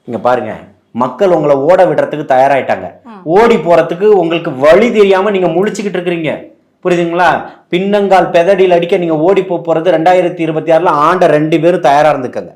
இங்க பாருங்க, மக்கள் உங்களை ஓட விடுறதுக்கு தயாராயிட்டாங்க. ஓடி போறதுக்கு உங்களுக்கு வழி தெரியாம நீங்க முழிச்சுக்கிட்டு இருக்கிறீங்க. புரியுதுங்களா? பின்னங்கால் பெதடியில் அடிக்க நீங்க ஓடி போறது 2026 ஆண்ட 2 பேரும் தயாரா இருந்துக்கங்க.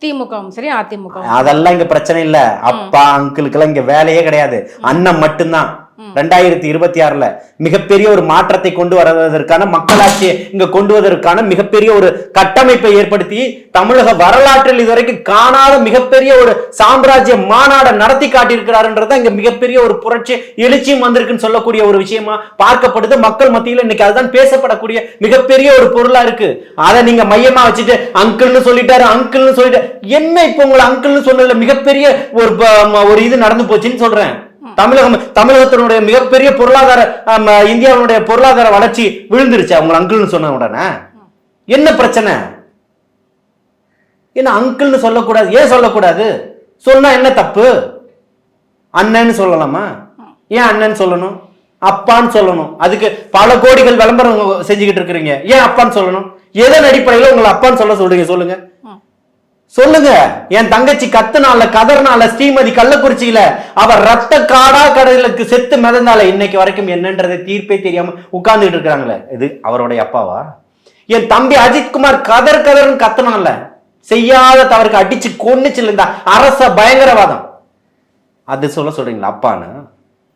திமுகவும் சரி அதிமுக அதெல்லாம் இங்க பிரச்சனை இல்ல. அப்பா அங்கிளுக்கெல்லாம் இங்க வேலையே கிடையாது. அண்ணன் மட்டும்தான். 2026 மிகப்பெரிய ஒரு மாற்றத்தை கொண்டு வருவதற்கான, மக்களாட்சியை இங்க கொண்டு வருவதற்கான மிகப்பெரிய ஒரு கட்டமைப்பை ஏற்படுத்தி தமிழக வரலாற்றில் இதுவரைக்கும் காணாத மிகப்பெரிய ஒரு சாம்ராஜ்ய மாநாடு நடத்தி காட்டியிருக்கிறாருன்றத இங்க மிகப்பெரிய ஒரு புரட்சி எழுச்சியும் வந்திருக்குன்னு சொல்லக்கூடிய ஒரு விஷயமா பார்க்கப்படுது. மக்கள் மத்தியில் இன்னைக்கு அதுதான் பேசப்படக்கூடிய மிகப்பெரிய ஒரு பொருளா இருக்கு. அதை நீங்க மையமா வச்சுட்டு அங்கிள்னு சொல்லிட்டாரு, அங்கிள்னு சொல்லிட்டு என்ன இப்ப உங்களை அங்கிள்னு சொன்னதுல மிகப்பெரிய ஒரு இது நடந்து போச்சுன்னு சொல்றேன். தமிழகத்தினுடைய மிகப்பெரிய பொருளாதார, இந்தியாவுடைய பொருளாதார வளர்ச்சி விழுந்துருச்சு அவங்க அங்கிள்னு சொன்ன உடனே. என்ன பிரச்சனை? என்ன அங்கிள்னு சொல்லக்கூடாது? ஏன் சொல்லக்கூடாது? சொன்னா என்ன தப்பு? அண்ணன்னு சொல்லலாமா? ஏன் அண்ணன் சொல்லணும்? அப்பான்னு சொல்லணும். அதுக்கு பல கோடிகள் விளம்பரம் செஞ்சுக்கிட்டு இருக்கிறீங்க. ஏன் அப்பான்னு சொல்லணும்? எதன் அடிப்படையில் உங்களை அப்பான்னு சொல்றீங்க? சொல்லுங்க சொல்லுங்க. என் தங்கச்சி கத்துனால கதர்னால ஸ்ரீமதி கள்ளக்குறிச்சியில அவர் ரத்த காடா கடலுக்கு செத்து மிதந்தால இன்னைக்கு வரைக்கும் என்னன்றதை தீர்ப்பே தெரியாம உட்கார்ந்துட்டு இருக்காங்களே, இது அவருடைய அப்பாவா? என் தம்பி அஜித்குமார் கதர்னு கத்துனால, செய்யாத தவறுக்கு அடிச்சு கொன்னுச்சு இந்த அரச பயங்கரவாதம், அது சொல்றீங்களா அப்பான்னு?